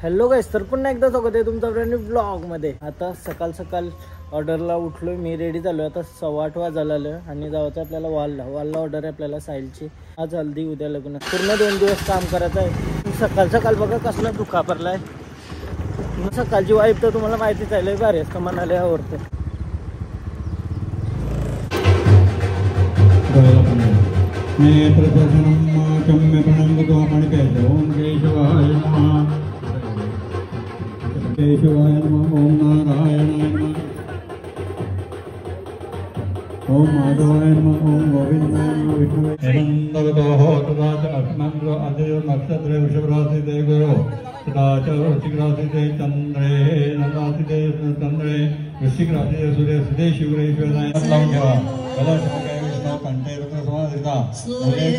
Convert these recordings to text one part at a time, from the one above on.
Hello गाईस, तर पुन्हा एकदा स्वागत आहे तुमचा फ्रेंड ब्लॉगमध्ये. आता सकाळ सकाळ ऑर्डरला उठलो मी, रेडी झालो. आता 8:15 वाजायला आलं आणि जायचं आपल्याला वालला ऑर्डर आहे आपल्याला साहिलची. आज हल्दी, उद्या लग्न, पूर्ण 2 दिवस काम करायचं आहे. सकाळ सकाळ बघा कसला धुका पडलाय. सकाळची वाईफ तर तुम्हाला माहितीच आहे, लय भारी असतं, मनाला आवडतं. केशवाय नमः. ओम नारायणाय नमः. ओम माधवाय नमः. ओम गोविंदाय नमः. विष्णुवे नंदगतोः तदा च अस्मन्द्रो अद्यो नक्षत्रे वृषभराशि देवयो तदा च वृश्चिक राशि ते चंद्रे नंदासि ते चंद्रे वृश्चिक राशि ते सूर्य सुदे शिवरे शिवनाय लावून ठेवा. कलश मगे विष्णु कंठे रुद्र समाधिता मुले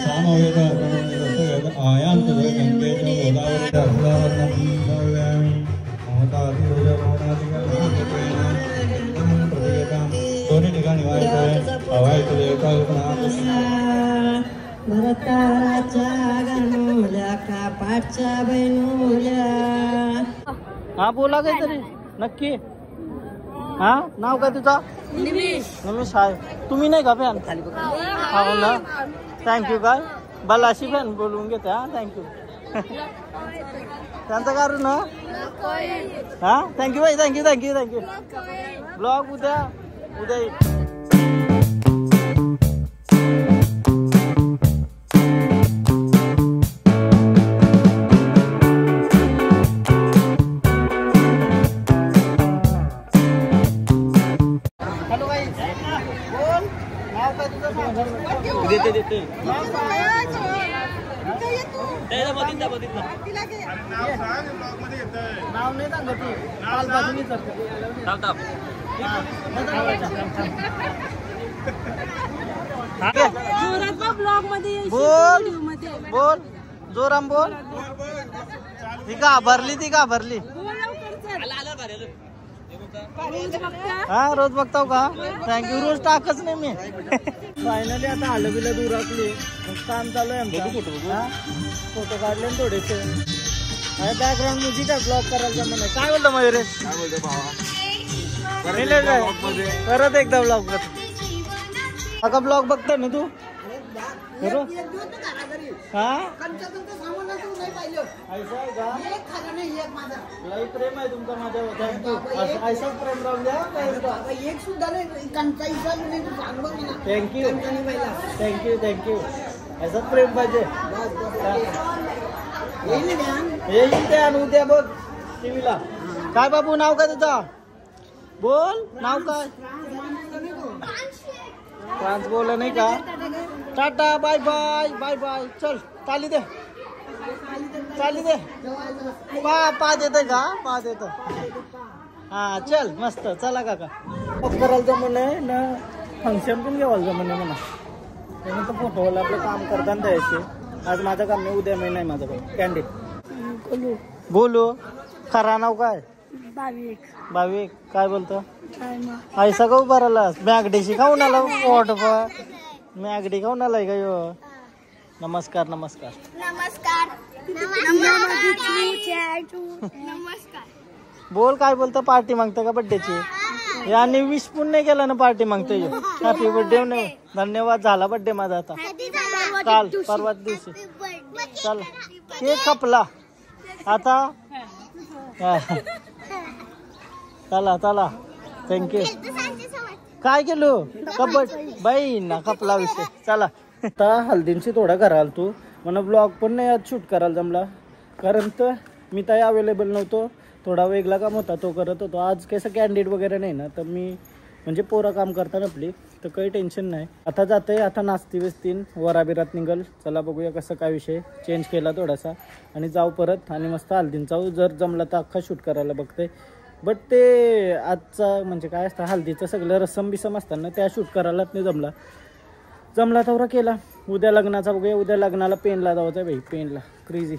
सामवेद आयांत गंगे च गोदावरी दर्शनार्थं सर्वयामि. महतादि रोजभवनादि दोन्ही ठिकाणी व्हायचं देवता भरताच्या गणोल्या कापाटच्या बहिणोल्या. हा बोला काहीतरी नक्की. हा नाव काय तुझा? नमिष आहे. तुम्ही नाही का फॅन? हो ना, थँक्यू. काय बलाशी फॅन बोलवून घेते. हा थँक्यू. त्यांचं कारण ना. हा थँक्यू बाई, थँक्यू थँक्यू थँक्यू. ब्लॉग उद्या येईल. हॅलो बाई, बोल नाव काय तुझं? देते नाव नाही सांगत तू. काल बाजूनी बोल बोल जोराम बोल. ती का भरली. हा रोज बघताव का? थँक्यू. रोज टाकच नाही मी. फायनली आता आलं बिलं दुराकली. काम चालू आहे आमचं. फोटो काढले थोडेसे. बॅकग्राऊंड म्युझिक आहे. ब्लॉग करायला म्हणा. काय बोलतो मयुरेश? काय बोलतो भावा? परत एकदा ब्लॉग कर. आता ब्लॉग बघता ना तू? हा ऐसा आहे का? लई प्रेम आहे तुमचा माझ्यावर. थँक्यू. ऐसाच प्रेम राहून द्या. एक सुद्धा नाही. Thank you thank you thank you. ऐसाच प्रेम पाहिजे. येईल त्या उद्या बघ टीव्हीला. काय बाबू नाव काय तुझा? बोल नाव काय? फ्रान्स बोला नाही का? Tata bye bye bye bye. चल ताली दे. पा देत का? पा देत. हा चल मस्त. चला काका करायला जमून आहे ना. फंक्शन पण घेवायला जमून आहे म्हणा. त्यानंतर तर फोटोला आपलं काम करताना द्यायचे. आज माझं काम नाही, उद्या नाही माझं कॅन्डिड. बोलू. खरा नाव काय? भाविक. काय बोलतो? ऐसा का उभा राहिलास? मॅगडीशी खाऊन आला. पोट मॅगडी खाऊन आलाय का यो? नमस्कार नमस्कार नमस्कार. बोल काय बोलतो? पार्टी मागतं का बर्थडेची? याने विश पण नाही केलं ना, पार्टी मागतोय. हॅपी बर्थडे नाही. धन्यवाद. झाला बर्थडे माझा आता काल परवा दिवशी. चल केक कापला आता. चला चला थँक्यू. काय केलो? कबड्डी बाई ना कपला विषय. चला आता हल्दींशी थोडा कराल तू म्हणा. ब्लॉग पण नाही आज शूट करायला जमला, कारण तर मी काही अवेलेबल नव्हतो. थोडा वेगळा काम होता तो करत होतो. आज कसं कॅन्डिडेट वगैरे नाही ना, तर मी म्हणजे पोरं काम करतात आपली, तर काही टेन्शन नाही. आता जाते. आता नाचती वेचतीन वराबिरात निघल. चला बघूया कसं काय विषय. चेंज केला थोडासा आणि जाऊ परत आणि मस्त हल्दीन जाऊ. जर जमला तर अख्खा शूट करायला बघते. बट ते आजचा म्हणजे काय असतं, हल्दीचं सगळं रसम बिसम असताना त्या शूट करायलाच नाही जमला तेवढा केला. उद्या लग्नाचा बघूया. उद्या लग्नाला पेनला जायचं भाई. पेनला क्रेझी.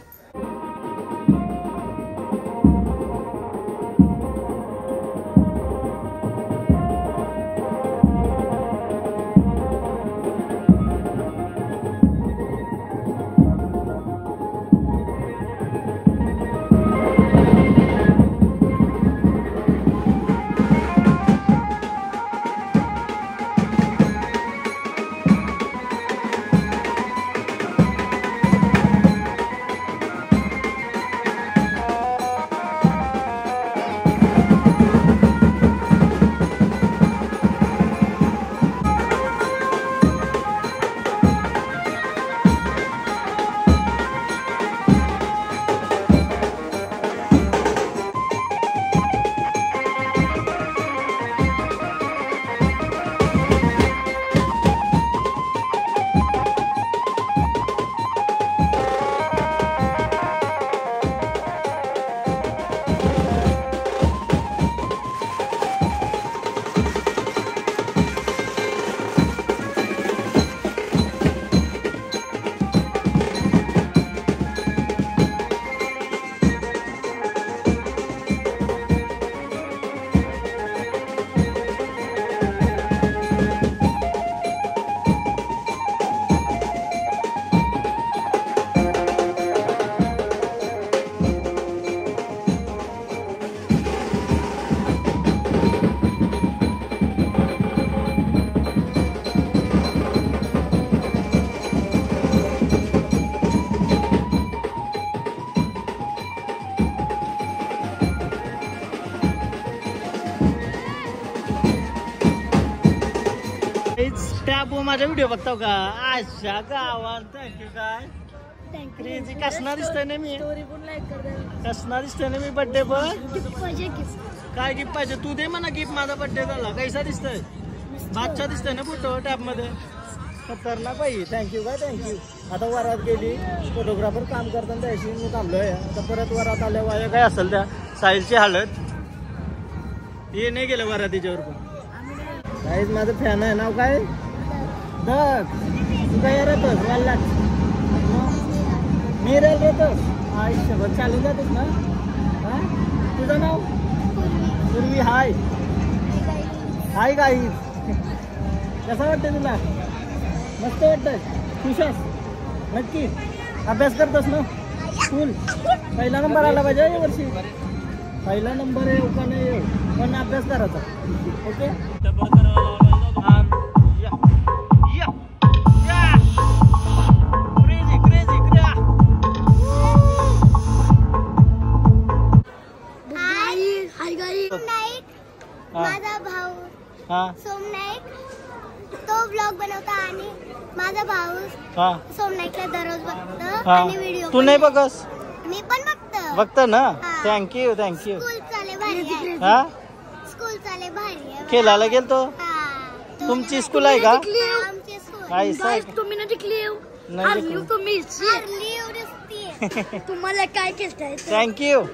टॅबू माझा व्हिडिओ बघतो का? अशा गावात थँक्यू काय क्रेझी कसना दिसतोय ना मी, कसना दिसतोय ना मी बर्थडे पर. काय गिफ्ट पाहिजे तू दे म्हणा गिफ्ट. माझा बर्थडे झाला कैसा दिसतोय? बादशा दिसतोय ना फोटो टॅब मध्ये. खतरनाक पाहिजे. थँक्यू काय थँक्यू. आता वरात गेली फोटोग्राफर काम करताना त्याशी मी थांबलोय. आता परत वरात आल्या वाया काय असेल त्या साहिलची हालत हे नाही गेलं वरातीच्यावर पण. काहीच माझं फॅन आहे. नाव काय? धग. तू काय येतोस वाल्ला मिरल येतोस आयुष्यभर चालून जातोस ना. हा तुझं नाव? पूर्वी. हाय हाय गाईज. कसं वाटतं तुला? मस्त वाटतंय. खुश आहेस नक्की? अभ्यास करतोस ना? फुल पहिला नंबर आला पाहिजे या वर्षी. पहिला नंबर आहे का नाही येऊ पण अभ्यास करायचा. ओके माझा भाऊ सोमनाईक तो ब्लॉग बनवता आणि माझा भाऊ सोमनाईकला दररोज बघतो आणि व्हिडिओ. तू नाही बघस? मी पण बघतो ना. Thank you thank you. स्कूल चाले भारी. हा स्कूल चाले भारी. खेळायला गेलतो. तुमची स्कूल आहे का? आमची स्कूल. तुम्ही ना जिंकली तुम्ही तुम्हाला काय केलं? थँक्यू.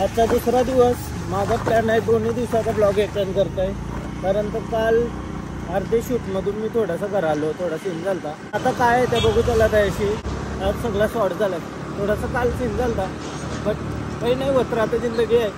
आजचा दुसरा दिवस. माझा प्लॅन आहे 2 दिवसाचा ब्लॉग एक्सटेंड करतोय. कारण तर काल अर्धे शूटमधून मी थोडासा घरा आलो. थोडा सीन झाला. आता काय आहे ते बघू चला त्याशी. आज सगळा शॉर्ट झाला. थोडासा काल सीन झाला बट काही नाही होत. राहते जिंदगी आहे.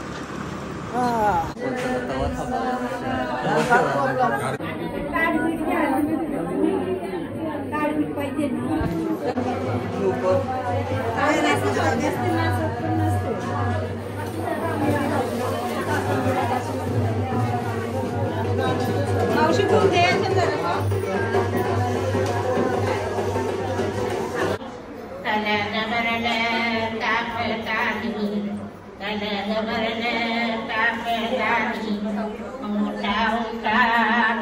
मावशी मोठा उठा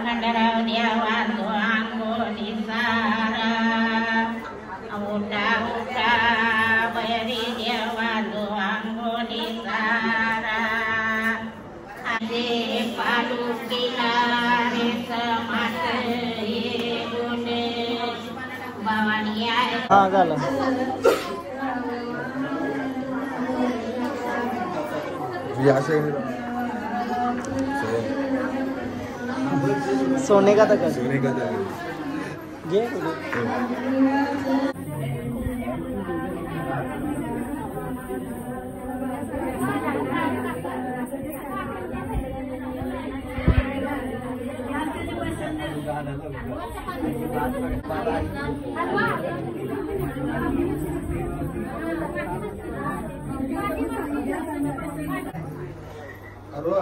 खंडराव द्यावा तो अंगोली सारा मोठा उठा बयरी द्यावा तो अंगोली सारा आजे पालू किनारे समात हे गुणे भवानी आहे. हा झालं. सोने का तक ये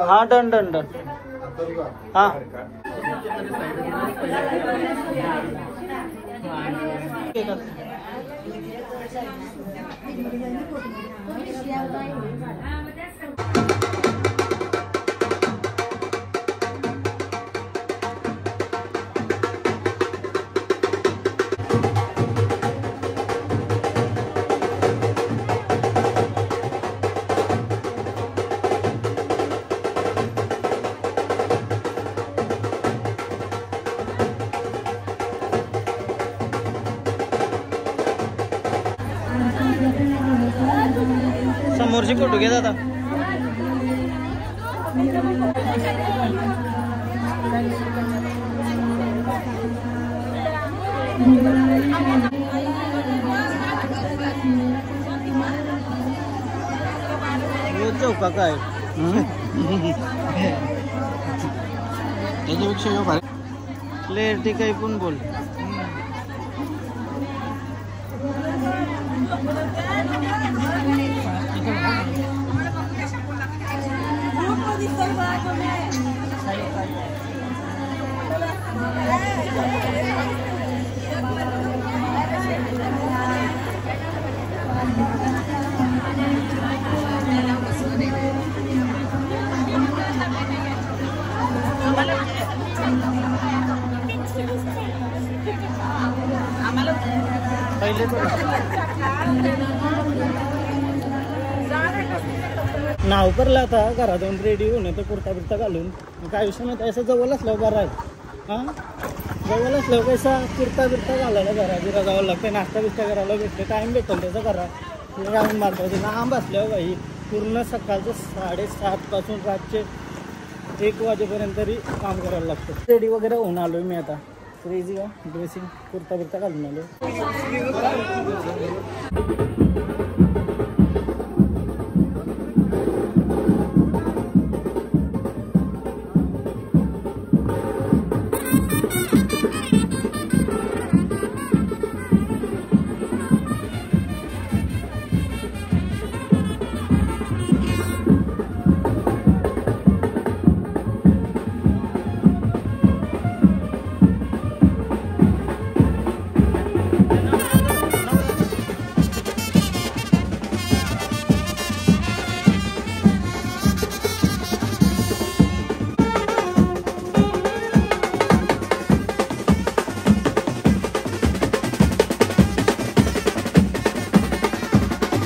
हाँ डन डन डन हाँ समोरची फोटो घे दादा. चौका काय त्याच्यापेक्षा क्लिअरिटी काही पण बोल. पहिले नाव करला आता घरातून रेडी होऊन तर कुर्ता बिर्ता घालून काय विषय नाही. असं जवळ असल्यावर बरं आहे. हां जवळ असल्यावर कैसा कुर्ता बिर्ता घालायला घरा बिरा जावं लागतं. नाश्ता बिस्ता करायला भेटते. टाईम भेटेल त्याचा करा राऊंड मारता लांब असल्यावर बाई पूर्ण सकाळचं 7:30 पासून रातचे 1 वाजेपर्यंत तरी काम करायला लागतं. रेडी वगैरे होऊन आलो मी आता. क्रेझी का ड्रेसिंग कुर्ता बिर्ता घालून आलो.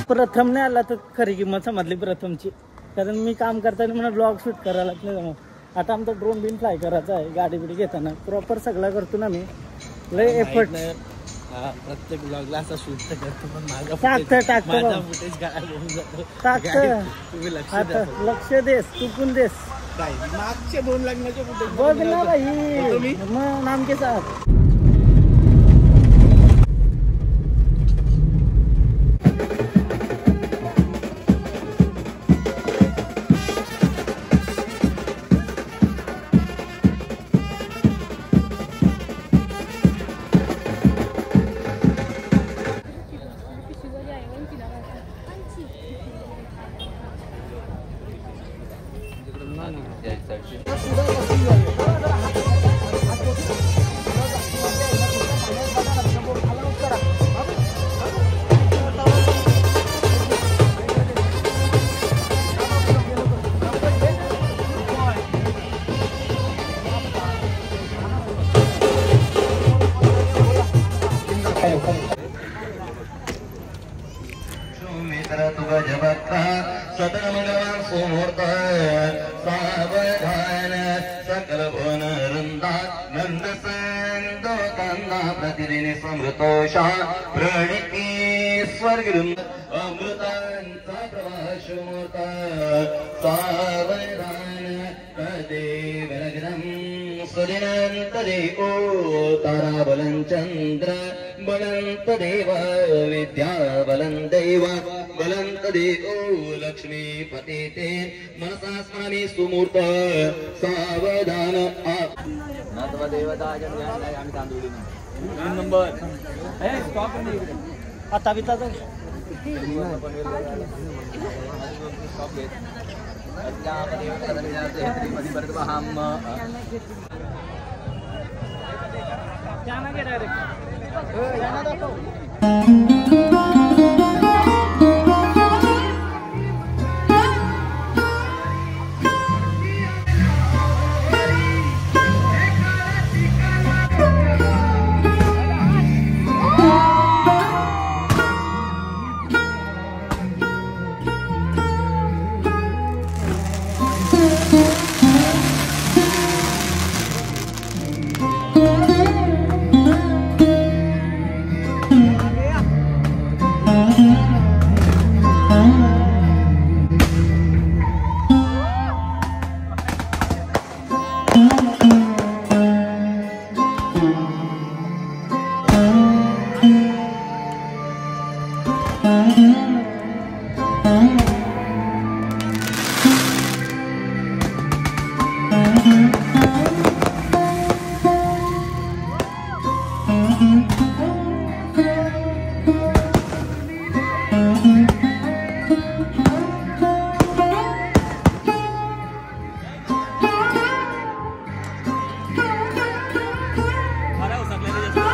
प्रथम नाही आला तर खरी किंमत समजली प्रथमची. कारण मी काम करताना मला ब्लॉग शूट करायला नाही जमत. आता आमचा ड्रोन बिन फ्लाय करायचा आहे. गाडी बिडी घेताना प्रॉपर सगळं करतो ना मी. लय एफर्ट प्रत्येक ब्लॉगला असा शूट करतो पण लक्ष देस तू पण देस. मागचे 2 लग्नाचे फुटेज बघ ना भाई मग नाम के साथ. नंदसंदोतांना प्रतिदिने समृतोषा प्रणिती स्वर्गम अमृतांचा प्रवाह शिवमूर्ता सावधान देवलग्नम सुदिनंत देवो तारा बलं चंद्र बलंत देव विद्या बलं दैव बलंत देवो लक्ष्मीपती ते मनसा स्मरामि सुमूर्त सावधान नंबर आता बिता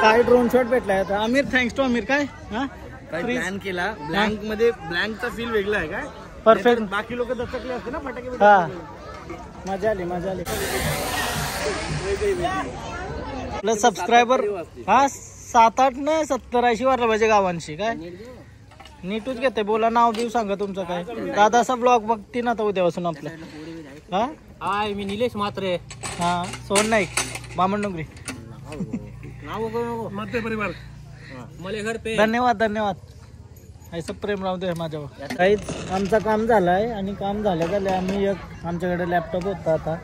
काय ड्रोन शॉट भेटलाय आता आमिर. Thanks to Aamir. काय हा काय प्लॅन केला ब्लँक मध्ये ब्लँकचा फील वेगळा आहे काय परफेक्ट. बाकी लोक दचकले असते ना फटाके हा मजा आली मजा आली. आपलं सबस्क्रायबर हा 7-8 नाही 70-80 वारला पाहिजे गावांशी. काय नीटूच घेते बोला. नाव देऊ सांगा तुमचं काय. दादाचा ब्लॉग बघते ना आता उद्यापासून आपल्या. हा हाय मी निलेश म्हात्रे. हा सोन नाईक बामणडोंगरी. मध्य परिवार मलेघर पे. धन्यवाद धन्यवाद. असं प्रेम राहू दे माझ्यावर. काहीच आमचं काम झालंय आणि काम झाल्या आम्ही एक आमच्याकडे लॅपटॉप होता आता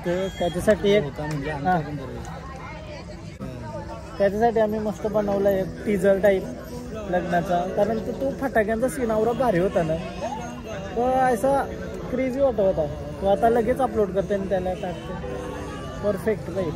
ते त्याच्यासाठी एक त्याच्यासाठी आम्ही मस्त बनवला एक टीजर टाईप लग्नाचा. कारण तो फटाक्यांचा सीन आवरा भारी होता ना तो असा क्रेझी वाटत होता. तो आता लगेच अपलोड करते आणि त्याला टाकते. परफेक्ट काही